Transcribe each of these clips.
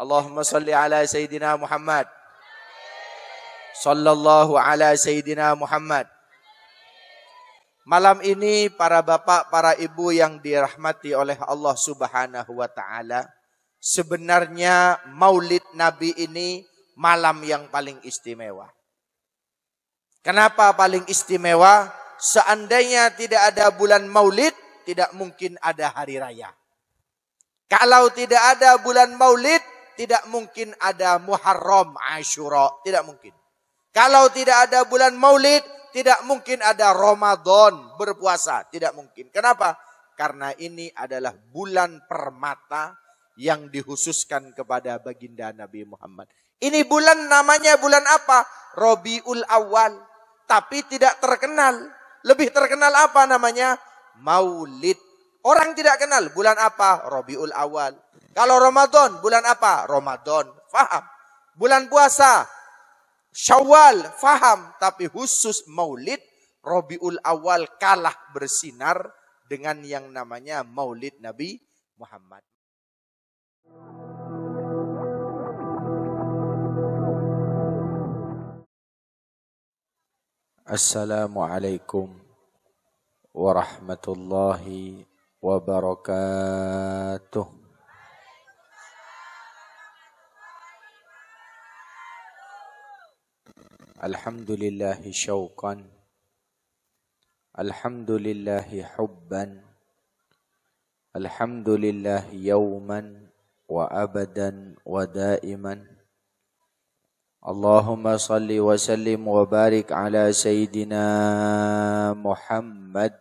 Allahumma salli ala Sayyidina Muhammad. Sallallahu ala Sayyidina Muhammad. Malam ini para bapak, para ibu yang dirahmati oleh Allah Subhanahu wa ta'ala, sebenarnya Maulid Nabi ini malam yang paling istimewa. Kenapa paling istimewa? Seandainya tidak ada bulan Maulid, tidak mungkin ada hari raya. Kalau tidak ada bulan Maulid, tidak mungkin ada Muharram, Asyura, tidak mungkin. Kalau tidak ada bulan Maulid, tidak mungkin ada Ramadan, berpuasa, tidak mungkin. Kenapa? Karena ini adalah bulan permata yang dikhususkan kepada baginda Nabi Muhammad. Ini bulan namanya bulan apa? Rabiul Awal. Tapi tidak terkenal. Lebih terkenal apa namanya? Maulid. Orang tidak kenal bulan apa? Rabiul Awal. Kalau Ramadan, bulan apa? Ramadan. Faham? Bulan puasa, Syawal, faham. Tapi khusus Maulid, Rabiul Awal kalah bersinar dengan yang namanya Maulid Nabi Muhammad. Assalamualaikum warahmatullahi wabarakatuh. Alhamdulillahi syauqan, alhamdulillahi hubban, alhamdulillahi yawman wa abadan wa daiman. Allahumma salli wa sallim wa barik ala Sayyidina Muhammad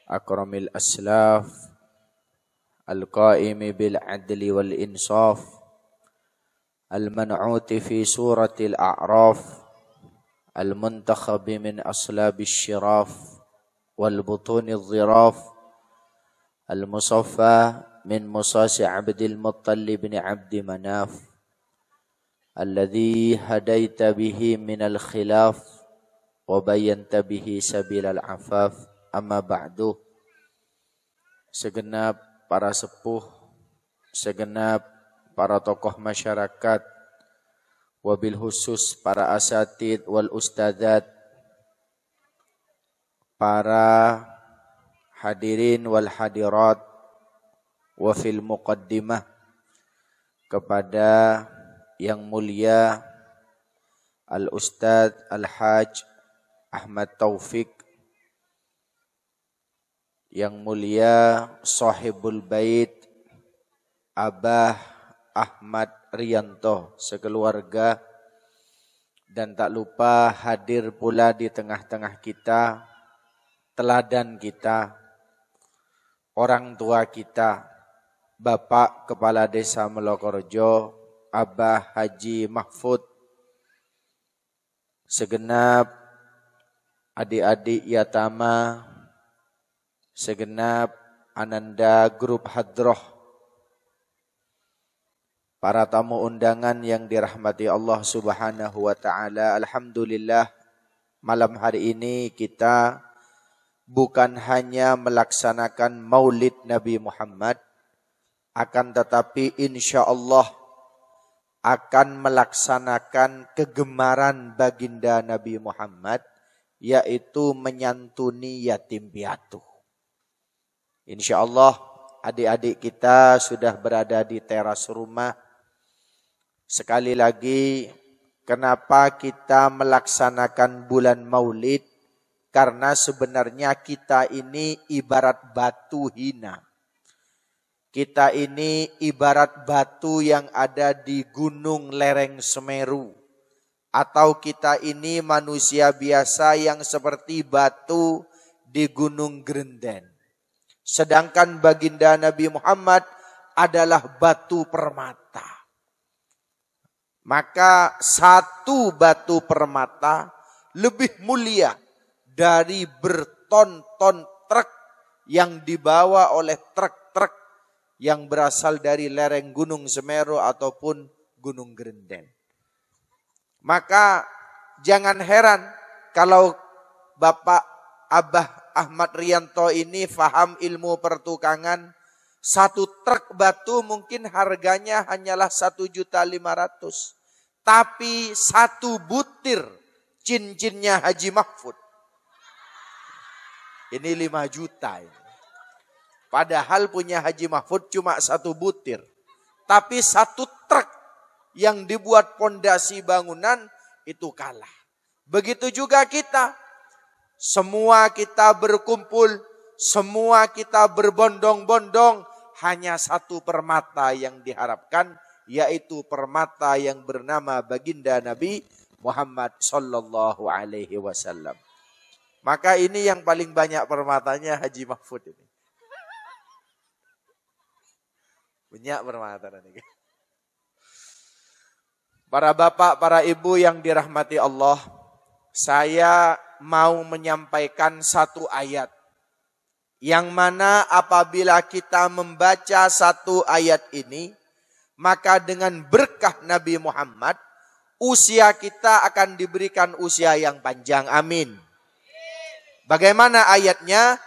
akramil aslaf al-qaimi bil adli wal insaf al-man'uti fi suratil a'raf al-muntakhabi min aslabis syiraf wal butunil dhiraf al-musaffa min musasi abdil muttalib bin abdi manaf alladhi hadaita bihi minal khilaf wa bayyanta bihi sabilal afaf. Amma ba'du. Segenap para sepuh, segenap para tokoh masyarakat, wabil khusus para asatid wal ustadzat, para hadirin wal hadirat, wa fil muqaddimah, kepada yang mulia Al-Ustadz Al-Hajj Ahmad Taufik, yang mulia Sahibul Bait Abah Ahmad Rianto sekeluarga, dan tak lupa hadir pula di tengah-tengah kita teladan kita, orang tua kita, Bapak Kepala Desa Melokorejo Abah Haji Mahfud, segenap adik-adik yatama, segenap Ananda Grup Hadroh, para tamu undangan yang dirahmati Allah Subhanahu wa ta'ala. Alhamdulillah, malam hari ini kita bukan hanya melaksanakan Maulid Nabi Muhammad, akan tetapi insya Allah akan melaksanakan kegemaran baginda Nabi Muhammad, yaitu menyantuni yatim piatu. Insya Allah adik-adik kita sudah berada di teras rumah. Sekali lagi, kenapa kita melaksanakan bulan Maulid? Karena sebenarnya kita ini ibarat batu hina. Kita ini ibarat batu yang ada di gunung lereng Semeru. Atau kita ini manusia biasa yang seperti batu di gunung Grenden. Sedangkan baginda Nabi Muhammad adalah batu permata. Maka satu batu permata lebih mulia dari berton-ton truk yang dibawa oleh truk-truk yang berasal dari lereng Gunung Semeru ataupun Gunung Grenden. Maka jangan heran kalau Bapak Abah Ahmad Rianto ini faham ilmu pertukangan, Satu truk batu mungkin harganya hanyalah 1.500.000. Tapi satu butir cincinnya Haji Mahfud ini 5 juta. Padahal punya Haji Mahfud cuma satu butir. Tapi satu truk yang dibuat pondasi bangunan itu kalah. Begitu juga kita. Semua kita berkumpul, semua kita berbondong-bondong, hanya satu permata yang diharapkan, yaitu permata yang bernama baginda Nabi Muhammad sallallahu alaihi wasallam. Maka ini yang paling banyak permatanya Haji Mahfud ini. Banyak permata ini. Para bapak, para ibu yang dirahmati Allah, saya mau menyampaikan satu ayat. Yang mana apabila kita membaca satu ayat ini, maka dengan berkah Nabi Muhammad, usia kita akan diberikan usia yang panjang. Amin. Bagaimana ayatnya?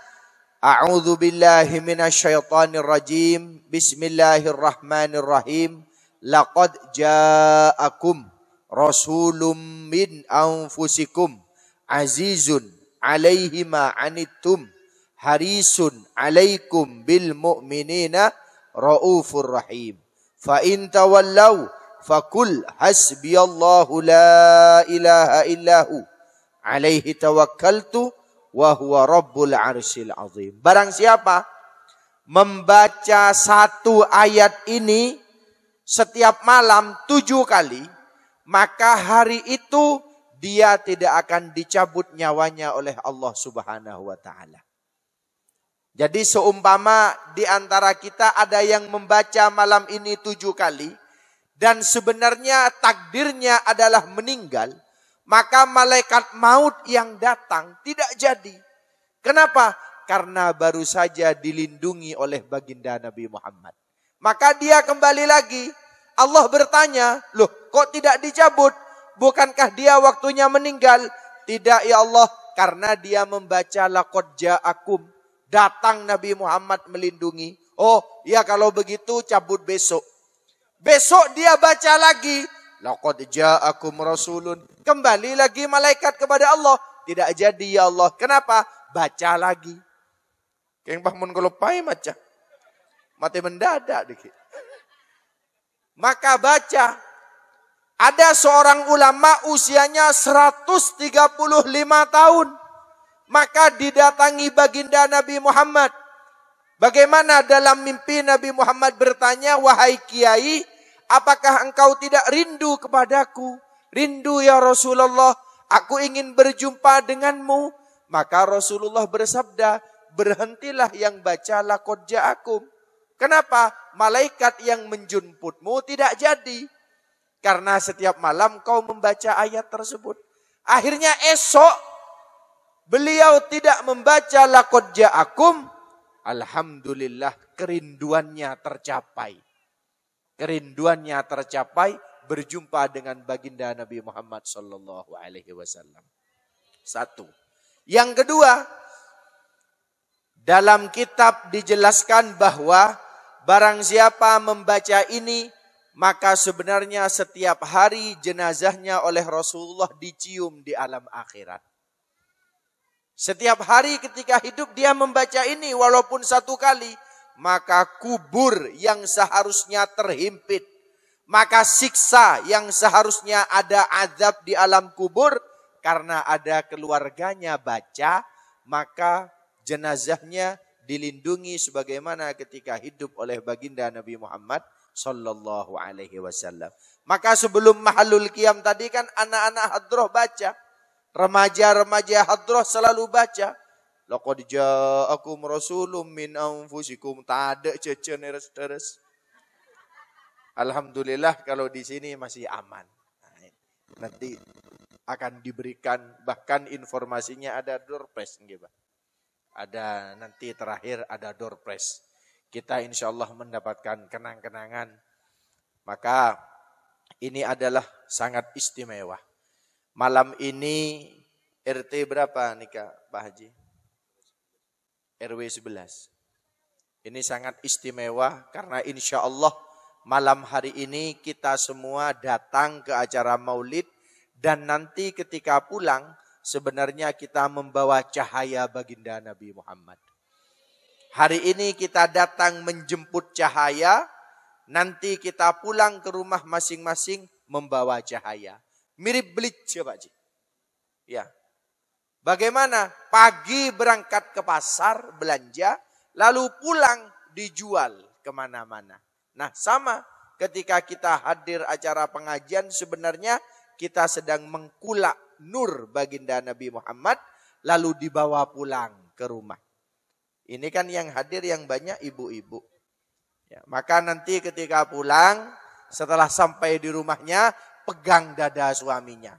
A'udzu billahi minasyaitonir rajim. Bismillahirrahmanirrahim. Laqad ja'akum rasulun min anfusikum azizun 'alaihi ma 'anittum harisun 'alaikum bil mu'minina raufur rahim. Fa in tawallaw faqul hasbiyallahu la ilaha illahu 'alaihi tawakkaltu wa huwa rabbul arsyil azim. Barang siapa membaca satu ayat ini setiap malam 7 kali, maka hari itu dia tidak akan dicabut nyawanya oleh Allah Subhanahu wa taala. Jadi seumpama di antara kita ada yang membaca malam ini 7 kali dan sebenarnya takdirnya adalah meninggal, maka malaikat maut yang datang tidak jadi. Kenapa? Karena baru saja dilindungi oleh baginda Nabi Muhammad. Maka dia kembali lagi. Allah bertanya, loh kok tidak dicabut? Bukankah dia waktunya meninggal? Tidak ya Allah, karena dia membaca laqad ja'akum. Datang Nabi Muhammad melindungi. Oh ya kalau begitu cabut besok. Besok dia baca lagi. Laqad ja'akum rasulun. Kembali lagi malaikat kepada Allah. Tidak jadi ya Allah. Kenapa? Baca lagi. Keng bangun kelupai macam. Mati mendadak dikit. Maka baca. Ada seorang ulama usianya 135 tahun. Maka didatangi baginda Nabi Muhammad. Bagaimana dalam mimpi Nabi Muhammad bertanya, wahai kiai, apakah engkau tidak rindu kepadaku? Rindu ya Rasulullah, aku ingin berjumpa denganmu. Maka Rasulullah bersabda, berhentilah yang baca laqad ja'akum. Kenapa? Malaikat yang menjemputmu tidak jadi. Karena setiap malam kau membaca ayat tersebut. Akhirnya esok beliau tidak membaca laqad ja'akum. Alhamdulillah kerinduannya tercapai. Kerinduannya tercapai berjumpa dengan baginda Nabi Muhammad sallallahu alaihi wasallam. Satu. Yang kedua, dalam kitab dijelaskan bahwa barang siapa membaca ini, maka sebenarnya setiap hari jenazahnya oleh Rasulullah dicium di alam akhirat. Setiap hari ketika hidup dia membaca ini walaupun 1 kali, maka kubur yang seharusnya terhimpit, maka siksa yang seharusnya ada azab di alam kubur, karena ada keluarganya baca, maka jenazahnya dilindungi sebagaimana ketika hidup oleh baginda Nabi Muhammad sallallahu alaihi wasallam. Maka sebelum mahalul qiyam tadi kan anak-anak hadroh baca. Remaja-remaja hadroh selalu baca. Laqad ja'akum rasulun min anfusikum. Tada cece neres-neres. Alhamdulillah kalau di sini masih aman. Nanti akan diberikan bahkan informasinya ada door prize. Ada nanti terakhir ada door prize. Kita insya Allah mendapatkan kenang-kenangan. Maka ini adalah sangat istimewa. Malam ini RT berapa nikah Pak Haji? RW 11. Ini sangat istimewa karena insya Allah malam hari ini kita semua datang ke acara maulid. Dan nanti ketika pulang sebenarnya kita membawa cahaya baginda Nabi Muhammad. Hari ini kita datang menjemput cahaya. Nanti kita pulang ke rumah masing-masing membawa cahaya. Mirip Blitz ya Pak Ji. Ya. Bagaimana? Pagi berangkat ke pasar belanja, lalu pulang dijual kemana-mana. Nah sama ketika kita hadir acara pengajian sebenarnya kita sedang mengkulak nur baginda Nabi Muhammad lalu dibawa pulang ke rumah. Ini kan yang hadir yang banyak ibu-ibu. Ya, maka nanti ketika pulang setelah sampai di rumahnya pegang dada suaminya.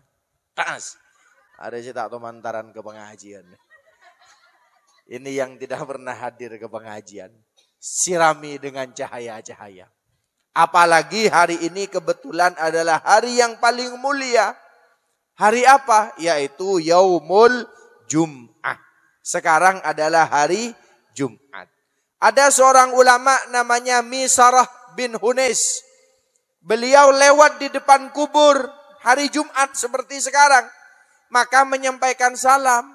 Tas. Ada sih tak temantaran ke pengajian. Ini yang tidak pernah hadir ke pengajian. Sirami dengan cahaya-cahaya. Apalagi hari ini kebetulan adalah hari yang paling mulia. Hari apa? Yaitu Yaumul Jum'ah. Sekarang adalah hari Jumat. Ada seorang ulama namanya Misarah bin Hunes. Beliau lewat di depan kubur hari Jumat seperti sekarang. Maka menyampaikan salam.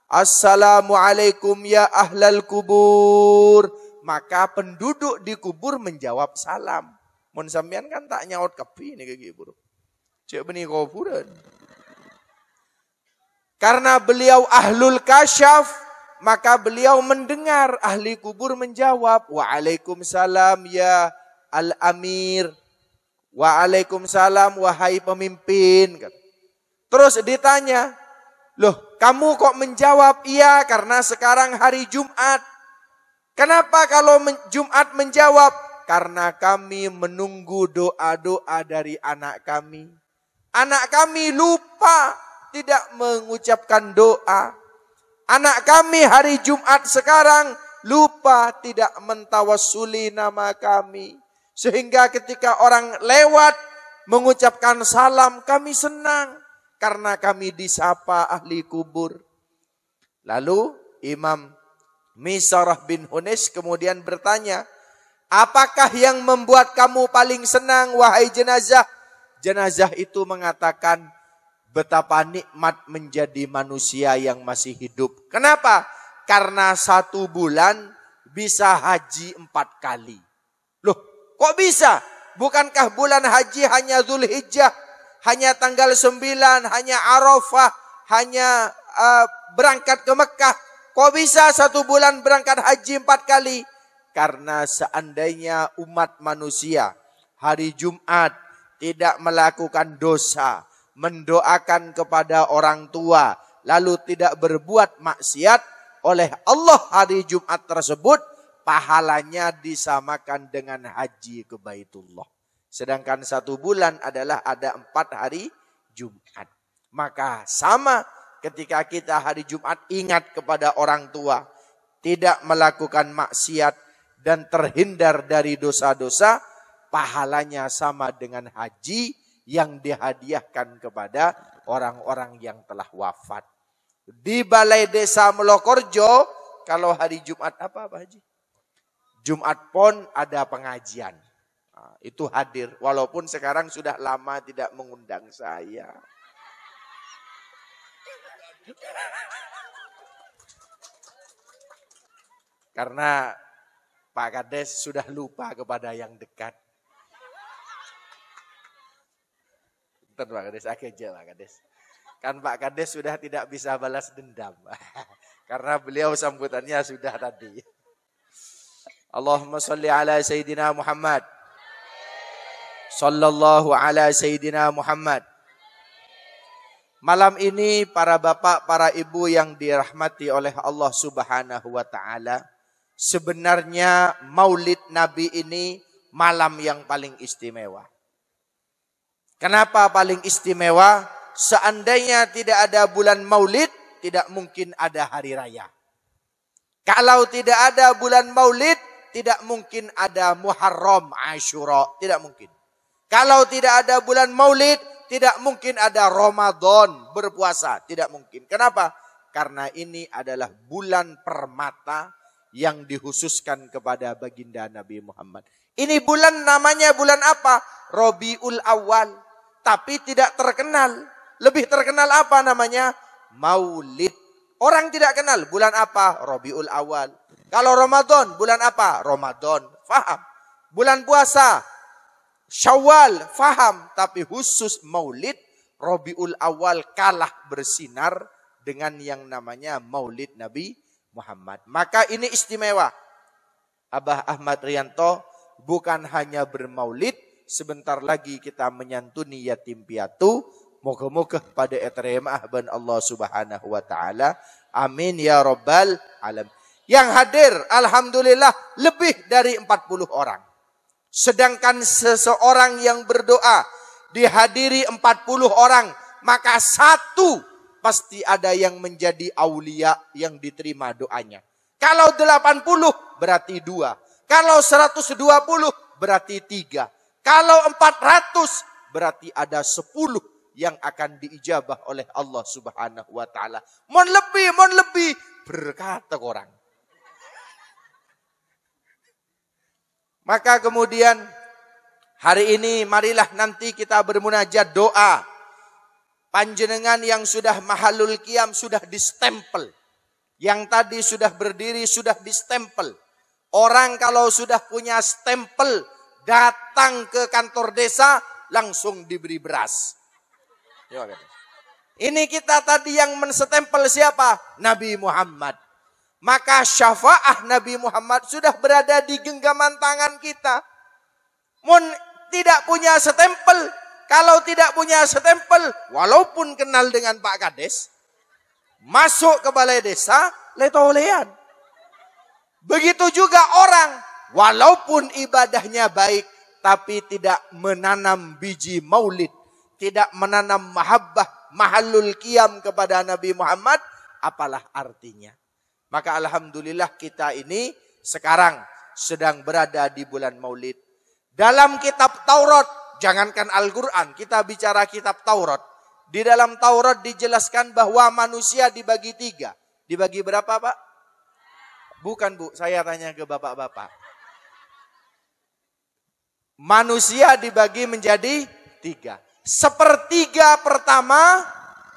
Assalamualaikum ya ahlal kubur. Maka penduduk di kubur menjawab salam. Mun sampean kan tak nyaut kepi ini ke kubur. Cek benih kuburan. Karena beliau ahlul kasyaf, maka beliau mendengar ahli kubur menjawab. Waalaikumsalam ya al-amir. Waalaikumsalam wahai pemimpin. Terus ditanya, loh kamu kok menjawab iya karena sekarang hari Jumat. Kenapa kalau Jumat menjawab? Karena kami menunggu doa-doa dari anak kami. Anak kami lupa tidak mengucapkan doa. Anak kami hari Jumat sekarang lupa tidak mentawassuli nama kami. Sehingga ketika orang lewat mengucapkan salam kami senang. Karena kami disapa ahli kubur. Lalu Imam Misarah bin Hunes kemudian bertanya, apakah yang membuat kamu paling senang wahai jenazah? Jenazah itu mengatakan, betapa nikmat menjadi manusia yang masih hidup. Kenapa? Karena 1 bulan bisa haji 4 kali. Loh, kok bisa? Bukankah bulan haji hanya Dzulhijjah, hanya tanggal 9, hanya Arafah, hanya berangkat ke Mekah? Kok bisa 1 bulan berangkat haji 4 kali? Karena seandainya umat manusia hari Jumat tidak melakukan dosa, mendoakan kepada orang tua, lalu tidak berbuat maksiat, oleh Allah hari Jumat tersebut pahalanya disamakan dengan haji ke Baitullah. Sedangkan 1 bulan adalah ada 4 hari Jumat. Maka sama ketika kita hari Jumat ingat kepada orang tua, tidak melakukan maksiat dan terhindar dari dosa-dosa, pahalanya sama dengan haji yang dihadiahkan kepada orang-orang yang telah wafat. Di Balai Desa Melokorjo, kalau hari Jumat apa Pak Haji? Jumat Pon ada pengajian. Nah, itu hadir, walaupun sekarang sudah lama tidak mengundang saya. Karena Pak Kades sudah lupa kepada yang dekat. Bentar Pak Kades, aja Pak Kades. Kan Pak Kades sudah tidak bisa balas dendam. Karena beliau sambutannya sudah tadi. Allahumma salli ala Sayyidina Muhammad. Sallallahu ala Sayyidina Muhammad. Malam ini para bapak, para ibu yang dirahmati oleh Allah Subhanahu wa ta'ala. Sebenarnya maulid Nabi ini malam yang paling istimewa. Kenapa paling istimewa? Seandainya tidak ada bulan maulid, tidak mungkin ada hari raya. Kalau tidak ada bulan maulid, tidak mungkin ada Muharram, Asyura. Tidak mungkin. Kalau tidak ada bulan maulid, tidak mungkin ada Ramadan, berpuasa. Tidak mungkin. Kenapa? Karena ini adalah bulan permata yang dikhususkan kepada baginda Nabi Muhammad. Ini bulan namanya bulan apa? Rabiul Awal. Tapi tidak terkenal. Lebih terkenal apa namanya? Maulid. Orang tidak kenal bulan apa? Rabiul Awal. Kalau Ramadan, bulan apa? Ramadan. Faham. Bulan puasa, Syawal, faham. Tapi khusus Maulid, Rabiul Awal kalah bersinar dengan yang namanya Maulid Nabi Muhammad. Maka ini istimewa. Abah Ahmad Rianto bukan hanya bermaulid, sebentar lagi kita menyantuni yatim piatu. Moga-moga pada etremah ban Allah Subhanahu wa taala. Amin ya rabbal alamin. Yang hadir alhamdulillah lebih dari 40 orang. Sedangkan seseorang yang berdoa dihadiri 40 orang, maka satu pasti ada yang menjadi aulia yang diterima doanya. Kalau 80 berarti 2. Kalau 120 berarti 3. Kalau 400 berarti ada 10 yang akan diijabah oleh Allah Subhanahu wa taala. Mon lebih berkata orang. Maka kemudian hari ini marilah nanti kita bermunajat doa. Panjenengan yang sudah mahalul qiyam sudah distempel. Yang tadi sudah berdiri sudah distempel. Orang kalau sudah punya stempel datang ke kantor desa langsung diberi beras. Ini kita tadi yang menstempel siapa? Nabi Muhammad. Maka syafaat Nabi Muhammad sudah berada di genggaman tangan kita. Mun tidak punya stempel, kalau tidak punya stempel, walaupun kenal dengan Pak Kades, masuk ke balai desa, letolean. Begitu juga orang, walaupun ibadahnya baik, tapi tidak menanam biji maulid, tidak menanam mahabbah, mahalul qiyam kepada Nabi Muhammad, apalah artinya. Maka alhamdulillah kita ini sekarang sedang berada di bulan maulid. Dalam kitab Taurat, jangankan Al-Quran, kita bicara kitab Taurat. Di dalam Taurat dijelaskan bahwa manusia dibagi 3. Dibagi berapa Pak? Bukan Bu, saya tanya ke bapak-bapak. Manusia dibagi menjadi 3. Sepertiga pertama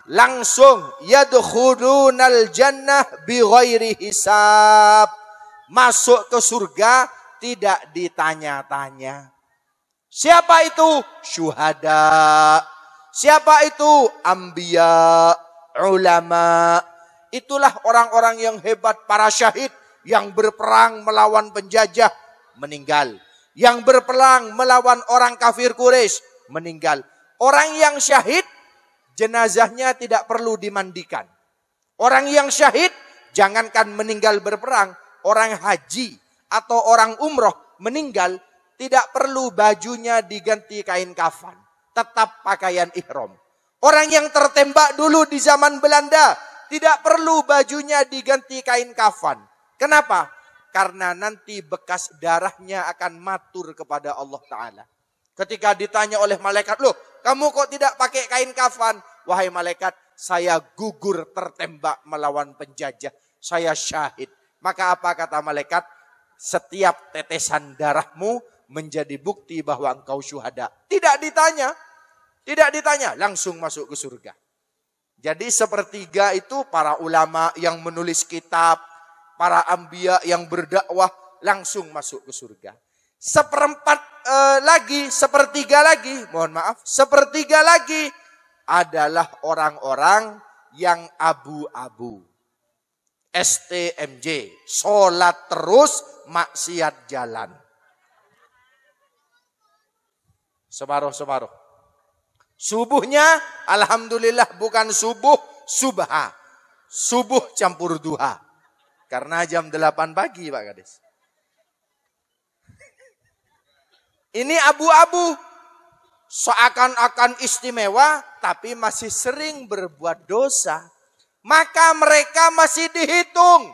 langsung yadkhulunal jannah bighairi hisab. Masuk ke surga tidak ditanya-tanya. Siapa itu? Syuhada. Siapa itu? Anbiya, ulama. Itulah orang-orang yang hebat, para syahid yang berperang melawan penjajah meninggal. Yang berperang melawan orang kafir Quraisy meninggal. Orang yang syahid jenazahnya tidak perlu dimandikan. Orang yang syahid jangankan meninggal berperang, orang haji atau orang umroh meninggal tidak perlu bajunya diganti kain kafan, tetap pakaian ihram. Orang yang tertembak dulu di zaman Belanda tidak perlu bajunya diganti kain kafan. Kenapa? Karena nanti bekas darahnya akan matur kepada Allah Ta'ala. Ketika ditanya oleh malaikat, loh kamu kok tidak pakai kain kafan? Wahai malaikat, saya gugur tertembak melawan penjajah. Saya syahid. Maka apa kata malaikat? Setiap tetesan darahmu menjadi bukti bahwa engkau syuhada. Tidak ditanya. Tidak ditanya. Langsung masuk ke surga. Jadi sepertiga itu para ulama yang menulis kitab. Para anbiya yang berdakwah langsung masuk ke surga. Sepertiga lagi, mohon maaf, sepertiga lagi adalah orang-orang yang abu-abu. STMJ, sholat terus, maksiat jalan. Separuh-separuh. Subuhnya, alhamdulillah bukan subuh, subha. Subuh campur duha. Karena jam 8 pagi Pak Kades. Ini abu-abu. Seakan-akan istimewa, tapi masih sering berbuat dosa. Maka mereka masih dihitung.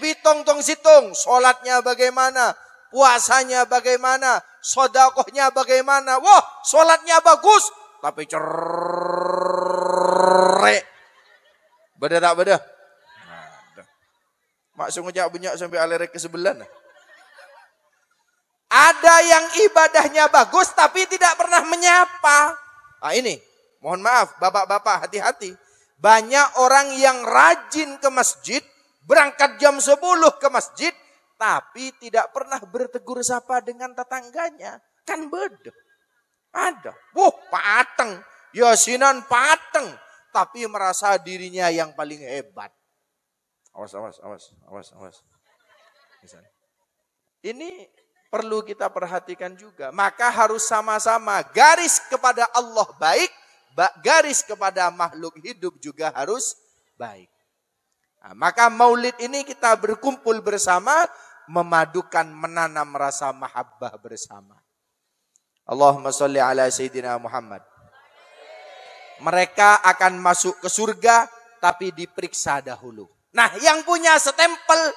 Bitung tong situng. Sholatnya bagaimana? Puasanya bagaimana? Sodakohnya bagaimana? Wah, sholatnya bagus. Tapi cerrek. Beda tak beda? Maksud ngejak banyak sampai alerek ke sebelah. Nah. Ada yang ibadahnya bagus tapi tidak pernah menyapa. Nah ini, mohon maaf bapak-bapak hati-hati. Banyak orang yang rajin ke masjid, berangkat jam 10 ke masjid, tapi tidak pernah bertegur sapa dengan tetangganya. Kan beda. Ada. Pateng. Yasinan pateng. Tapi merasa dirinya yang paling hebat. Awas. Ini perlu kita perhatikan juga. Maka harus sama-sama garis kepada Allah baik, garis kepada makhluk hidup juga harus baik. Nah, maka maulid ini kita berkumpul bersama, memadukan, menanam rasa mahabbah bersama. Allahumma sholli ala Sayyidina Muhammad. Mereka akan masuk ke surga, tapi diperiksa dahulu. Nah, yang punya stempel,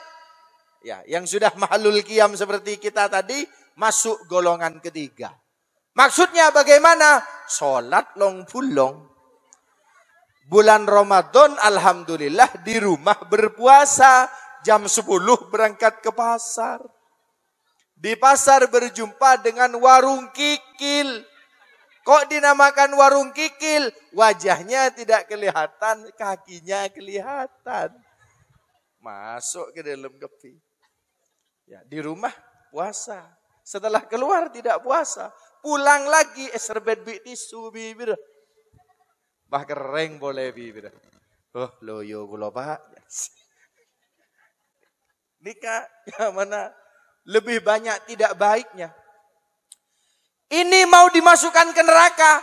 ya, yang sudah mahalul qiyam seperti kita tadi, masuk golongan ketiga. Maksudnya bagaimana? Sholat long pulong. Bulan Ramadan, alhamdulillah, di rumah berpuasa. Jam 10 berangkat ke pasar. Di pasar berjumpa dengan warung kikil. Kok dinamakan warung kikil? Wajahnya tidak kelihatan, kakinya kelihatan. Masuk ke dalam kepi. Ya, di rumah puasa. Setelah keluar tidak puasa. Pulang lagi serbet tisu bibir. Bah kering boleh bibir. Oh, loyo kula Pak. Nikah yang mana lebih banyak tidak baiknya. Ini mau dimasukkan ke neraka.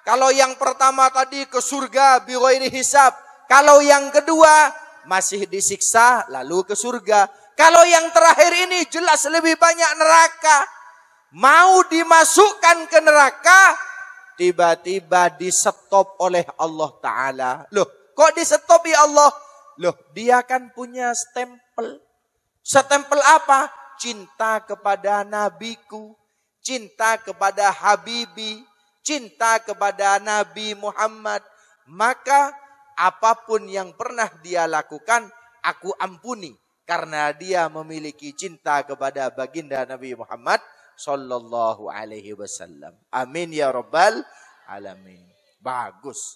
Kalau yang pertama tadi ke surga bi ghairi hisab. Kalau yang kedua masih disiksa lalu ke surga. Kalau yang terakhir ini jelas lebih banyak neraka. Mau dimasukkan ke neraka, tiba-tiba di-stop oleh Allah Ta'ala. Loh, kok di-stop ya Allah? Loh, dia kan punya stempel. Stempel apa? Cinta kepada nabiku, cinta kepada Habibi, cinta kepada Nabi Muhammad. Maka apapun yang pernah dia lakukan, aku ampuni. Karena dia memiliki cinta kepada baginda Nabi Muhammad Sallallahu alaihi wasallam. Amin ya rabbal alamin. Bagus.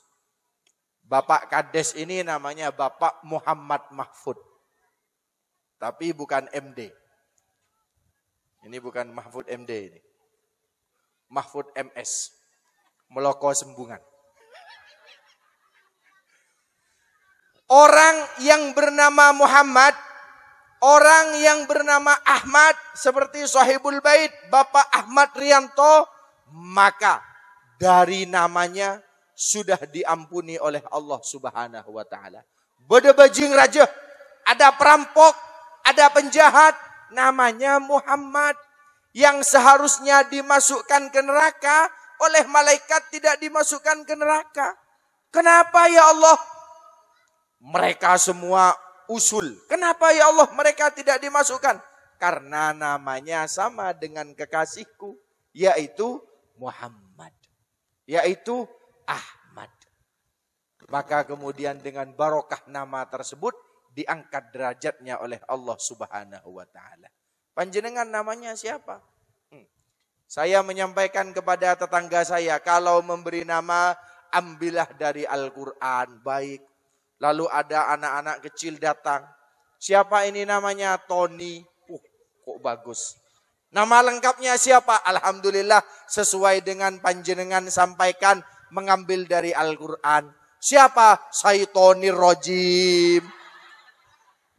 Bapak Kades ini namanya Bapak Muhammad Mahfud. Tapi bukan MD. Ini bukan Mahfud MD ini. Mahfud MS. Meloko Sembungan. Orang yang bernama Muhammad, orang yang bernama Ahmad, seperti Sahibul Bait, Bapak Ahmad Rianto, maka dari namanya sudah diampuni oleh Allah Subhanahu wa Ta'ala. Bode bajing raja, ada perampok, ada penjahat, namanya Muhammad, yang seharusnya dimasukkan ke neraka, oleh malaikat tidak dimasukkan ke neraka. Kenapa ya Allah? Mereka semua usul. Kenapa ya Allah mereka tidak dimasukkan? Karena namanya sama dengan kekasihku, yaitu Muhammad, yaitu Ahmad. Maka kemudian dengan barokah nama tersebut diangkat derajatnya oleh Allah Subhanahu wa Ta'ala. Panjenengan namanya siapa? Saya menyampaikan kepada tetangga saya, kalau memberi nama ambillah dari Al-Quran, baik. Lalu ada anak-anak kecil datang. Siapa ini namanya? Tony. Kok bagus. Nama lengkapnya siapa? Alhamdulillah sesuai dengan panjenengan sampaikan, mengambil dari Al-Quran. Siapa? Syaitoni Rojim.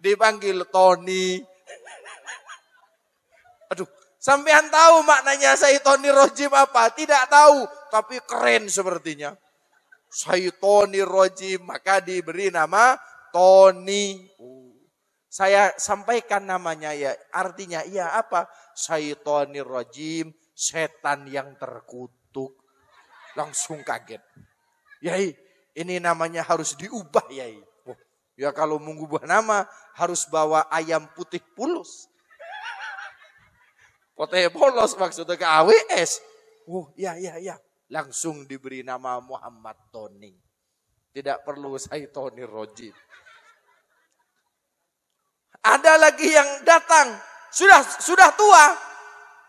Dipanggil Tony. Aduh, sampean tahu maknanya Syaitoni Rojim apa? Tidak tahu, tapi keren sepertinya. Syaitoni Rojim, maka diberi nama Tony. Saya sampaikan namanya ya, artinya iya apa? Syaitoni Rojim, setan yang terkutuk. Langsung kaget. Yai, ini namanya harus diubah yai. Ya kalau mengubah nama harus bawa ayam putih pulus. Putih polos maksudnya ke AWS. Ya. Langsung diberi nama Muhammad Tony. Tidak perlu Syaitoni Rojim. Ada lagi yang datang, sudah tua.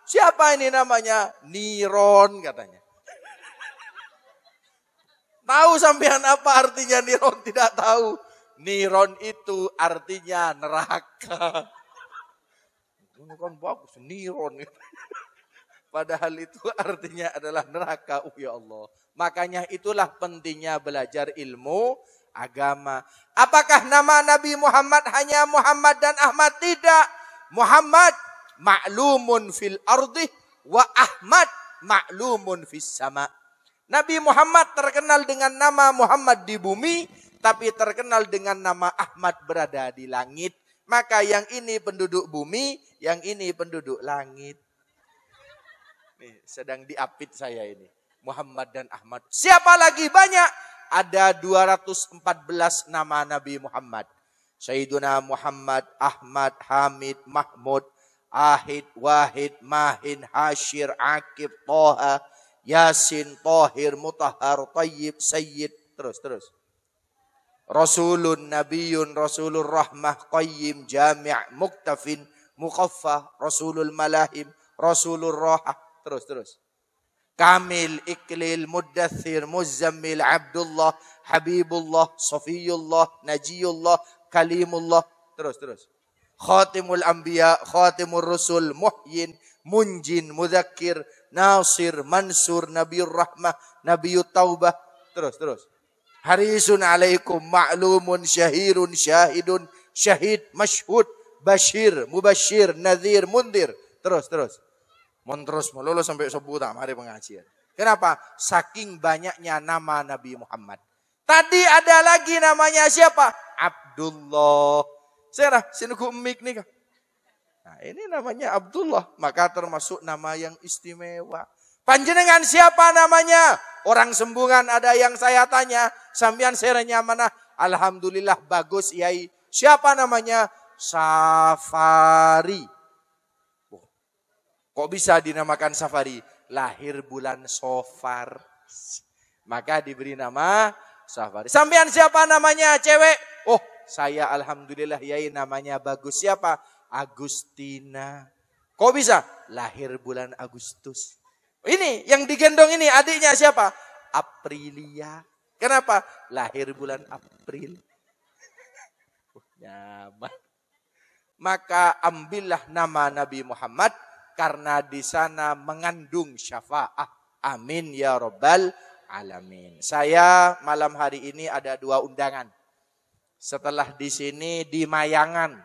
Siapa ini namanya? Niron katanya. Tahu sampean apa artinya Niron? Tidak tahu. Niron itu artinya neraka. Ini kan bagus, Niron. Padahal itu artinya adalah neraka. Ya Allah. Makanya itulah pentingnya belajar ilmu agama. Apakah nama Nabi Muhammad hanya Muhammad dan Ahmad? Tidak. Muhammad ma'lumun fil ardi wa Ahmad ma'lumun fis sama. Nabi Muhammad terkenal dengan nama Muhammad di bumi, tapi terkenal dengan nama Ahmad berada di langit. Maka yang ini penduduk bumi, yang ini penduduk langit. Nih, sedang diapit saya ini. Muhammad dan Ahmad. Siapa lagi? Banyak. Ada 214 nama Nabi Muhammad. Sayyiduna Muhammad, Ahmad, Hamid, Mahmud, Ahid, Wahid, Mahin, Hashir, Akib, Toha, Yasin, Tahir, Mutahhar, Tayyib, Sayyid. Terus. Rasulun, Nabiyun, Rasulur Rahmah, Qayyim, Jami', Muktafin, Muqaffah, Rasulul Malahim, Rasulur Rahah. Terus. Kamil, Iklil, Muddathir, Muzammil, Abdullah, Habibullah, Safiyullah, Najiyullah, Kalimullah. Terus. Khatimul Anbiya, Khatimul Rusul, Muhyin, Munjin, Mudzakkir, Nasir, Mansur, Nabiur Rahmah, Nabiut Taubah. Terus. Harisun alaikum, ma'lumun, syahirun, syahidun, syahid, masyhud, bashir, mubashir, nadhir, mundir. Terus. Terus melulu sampai subuh tak mari pengajian. Kenapa? Saking banyaknya nama Nabi Muhammad. Tadi ada lagi namanya siapa? Abdullah. Serah, sini ku mik nih. Nah, ini namanya Abdullah, maka termasuk nama yang istimewa. Panjenengan siapa namanya? Orang sembungan ada yang saya tanya, sampean serenya mana? Alhamdulillah bagus Yai. Siapa namanya? Safari. Kok bisa dinamakan Safari? Lahir bulan Sofar. Maka diberi nama Safari. Sampean siapa namanya? Cewek. Oh, saya alhamdulillah Yai namanya bagus. Siapa? Agustina. Kok bisa? Lahir bulan Agustus. Ini yang digendong ini adiknya siapa? Aprilia. Kenapa? Lahir bulan April. Nyaman. Maka ambillah nama Nabi Muhammad karena di sana mengandung syafaat. Amin ya rabbal alamin. Saya malam hari ini ada 2 undangan. Setelah di sini di Mayangan,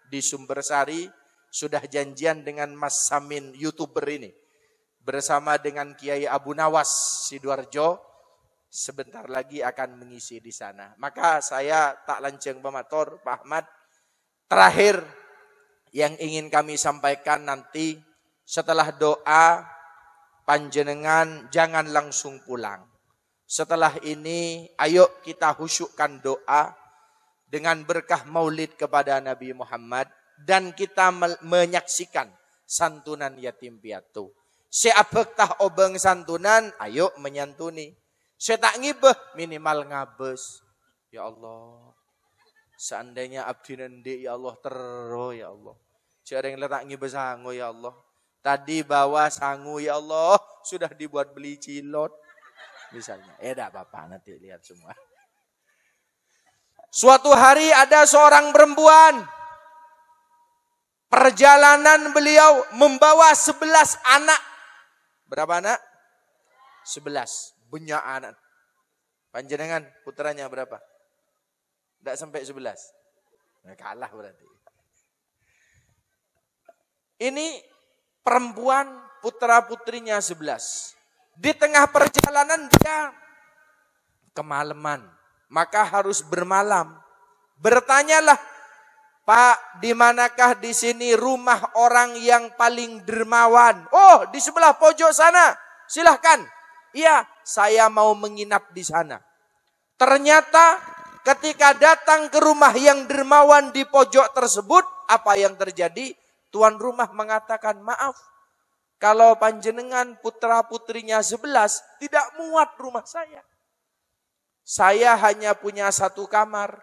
di Sumbersari, sudah janjian dengan Mas Samin YouTuber ini. Bersama dengan Kiai Abu Nawas Sidoarjo. Sebentar lagi akan mengisi di sana. Maka saya tak lanceng pemator, Pak Ahmad. Terakhir yang ingin kami sampaikan nanti setelah doa, panjenengan jangan langsung pulang. Setelah ini ayo kita khusyukkan doa dengan berkah maulid kepada Nabi Muhammad. Dan kita menyaksikan santunan yatim piatu. Seapekah obeng santunan, ayo menyantuni. Setak ngibeh, minimal ngabes. Ya Allah, seandainya abdi nende, ya Allah terus ya Allah. Jarang letak ngibeh sangu ya Allah. Tadi bawa sangu ya Allah, sudah dibuat beli cilot. Misalnya, tidak apa-apa nanti lihat semua. Suatu hari ada seorang perempuan. Perjalanan beliau membawa 11 anak. Berapa anak? 11. Banyak anak. Panjenengan putranya berapa? Tidak sampai 11. Nah, kalah berarti. Ini perempuan putra-putrinya 11. Di tengah perjalanan dia kemalaman. Maka harus bermalam. Bertanyalah, Pak, di manakah di sini rumah orang yang paling dermawan? Oh, di sebelah pojok sana. Silahkan. Iya, saya mau menginap di sana. Ternyata ketika datang ke rumah yang dermawan di pojok tersebut, apa yang terjadi? Tuan rumah mengatakan, maaf, kalau panjenengan putra-putrinya 11, tidak muat rumah saya. Saya hanya punya 1 kamar.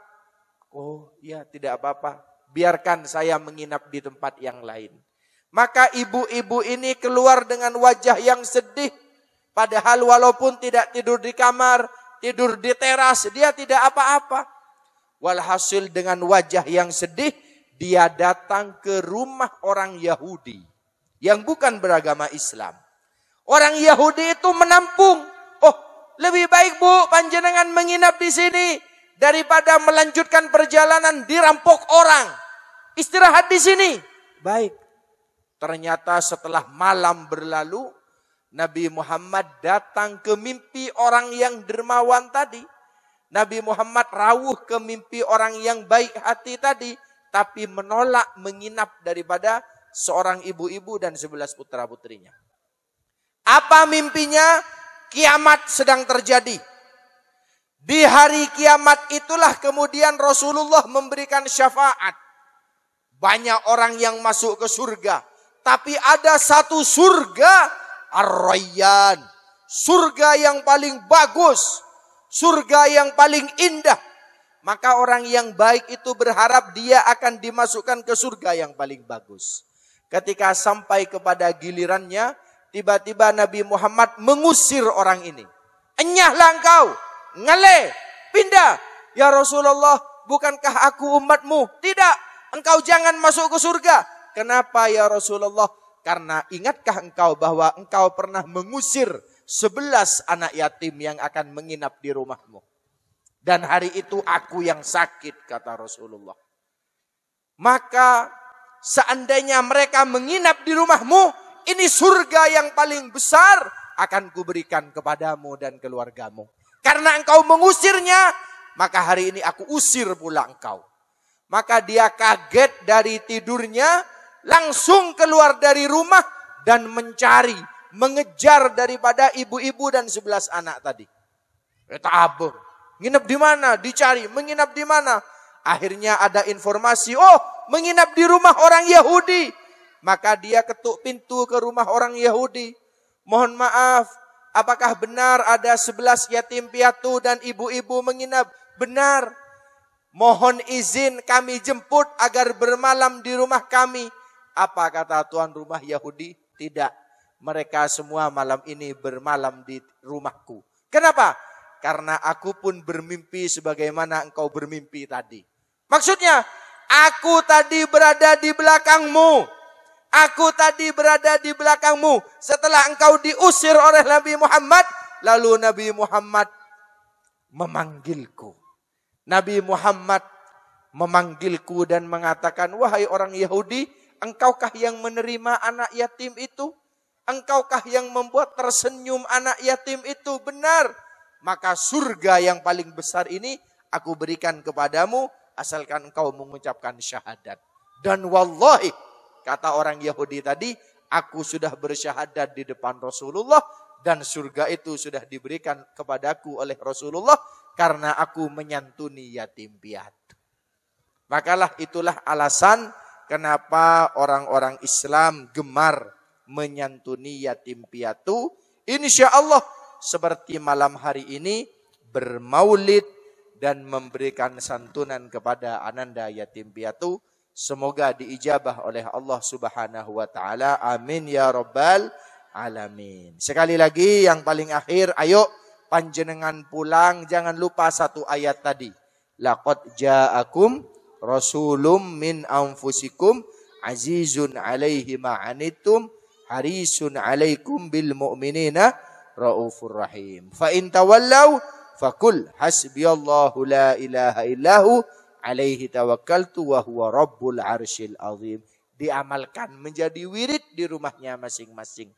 Oh iya, tidak apa-apa. biarkan saya menginap di tempat yang lain. Maka ibu-ibu ini keluar dengan wajah yang sedih. Padahal walaupun tidak tidur di kamar, tidur di teras, dia tidak apa-apa. Walhasil dengan wajah yang sedih, dia datang ke rumah orang Yahudi yang bukan beragama Islam. Orang Yahudi itu menampung. Oh, lebih baik Bu, panjenengan menginap di sini daripada melanjutkan perjalanan dirampok orang. Istirahat di sini. Baik. Ternyata setelah malam berlalu, Nabi Muhammad datang ke mimpi orang yang dermawan tadi. Nabi Muhammad rawuh ke mimpi orang yang baik hati tadi, tapi menolak menginap daripada seorang ibu-ibu dan 11 putra-putrinya. Apa mimpinya? Kiamat sedang terjadi. Di hari kiamat itulah kemudian Rasulullah memberikan syafaat. Banyak orang yang masuk ke surga, tapi ada satu surga, Ar-Rayyan. Surga yang paling bagus. Surga yang paling indah. Maka orang yang baik itu berharap dia akan dimasukkan ke surga yang paling bagus. Ketika sampai kepada gilirannya, tiba-tiba Nabi Muhammad mengusir orang ini. Enyahlah engkau, ngale, pindah. Ya Rasulullah, bukankah aku umatmu? Tidak, engkau jangan masuk ke surga. Kenapa ya Rasulullah? Karena ingatkah engkau bahwa engkau pernah mengusir 11 anak yatim yang akan menginap di rumahmu. Dan hari itu aku yang sakit, kata Rasulullah. Maka seandainya mereka menginap di rumahmu, ini surga yang paling besar akan kuberikan kepadamu dan keluargamu. Karena engkau mengusirnya, maka hari ini aku usir pula engkau. Maka dia kaget dari tidurnya, langsung keluar dari rumah dan mencari, mengejar daripada ibu-ibu dan 11 anak tadi. Tabur, nginep di mana? Dicari, menginap di mana? Akhirnya ada informasi, oh menginap di rumah orang Yahudi. Maka dia ketuk pintu ke rumah orang Yahudi. Mohon maaf, apakah benar ada 11 yatim piatu dan ibu-ibu menginap? Benar. Mohon izin kami jemput agar bermalam di rumah kami. Apa kata tuan rumah Yahudi? Tidak. Mereka semua malam ini bermalam di rumahku. Kenapa? Karena aku pun bermimpi sebagaimana engkau bermimpi tadi. Maksudnya, aku tadi berada di belakangmu. Aku tadi berada di belakangmu. Setelah engkau diusir oleh Nabi Muhammad, lalu Nabi Muhammad memanggilku. Nabi Muhammad memanggilku dan mengatakan, wahai orang Yahudi, engkaukah yang menerima anak yatim itu? Engkaukah yang membuat tersenyum anak yatim itu? Benar. Maka surga yang paling besar ini aku berikan kepadamu asalkan engkau mengucapkan syahadat. Dan wallahi, kata orang Yahudi tadi, aku sudah bersyahadat di depan Rasulullah dan surga itu sudah diberikan kepadaku oleh Rasulullah karena aku menyantuni yatim piatu. Makalah itulah alasan kenapa orang-orang Islam gemar menyantuni yatim piatu. Insya Allah seperti malam hari ini bermaulid dan memberikan santunan kepada ananda yatim piatu. Semoga diijabah oleh Allah Subhanahu wa taala. Amin ya rabbal alamin. Sekali lagi yang paling akhir, ayo panjenengan pulang jangan lupa satu ayat tadi. Laqad ja'akum rasulum min anfusikum azizun alaihi ma anittum harisun alaikum bil mu'minina raufur rahim. Fa in tawallaw fakul hasbiyallahu la ilaha illahu alaihi tawakkaltu wa huwa rabbul arsyil azim. Diamalkan menjadi wirid di rumahnya masing-masing.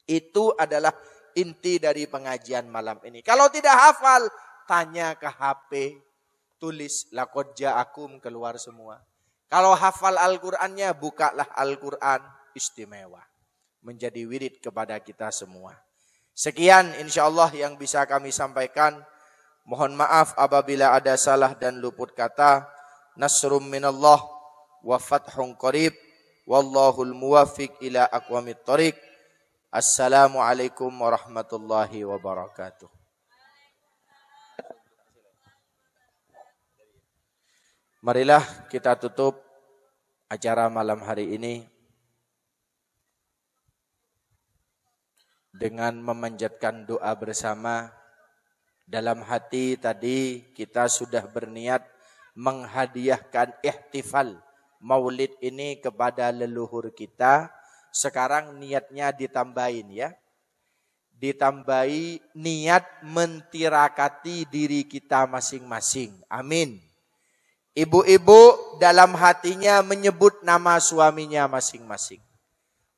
Itu adalah inti dari pengajian malam ini. Kalau tidak hafal, tanya ke HP, tulis laqad ja'akum, keluar semua. Kalau hafal Al-Qur'annya, bukalah Al-Qur'an, istimewa. Menjadi wirid kepada kita semua. Sekian insyaallah yang bisa kami sampaikan. Mohon maaf apabila ada salah dan luput kata. Nasrum minallah wa fathun qarib. Wallahul muwaffiq ila aqwamit thoriq. Assalamualaikum warahmatullahi wabarakatuh. Marilah kita tutup acara malam hari ini dengan memanjatkan doa bersama. Dalam hati tadi kita sudah berniat menghadiahkan ihtifal maulid ini kepada leluhur kita. Sekarang niatnya ditambahin ya. Ditambahi niat mentirakati diri kita masing-masing. Amin. Ibu-ibu dalam hatinya menyebut nama suaminya masing-masing.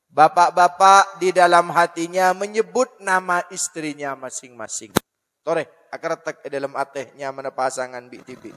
Bapak-bapak di dalam hatinya menyebut nama istrinya masing-masing. Tore, akar tak dalam atehnya mana pasangan bi tibi.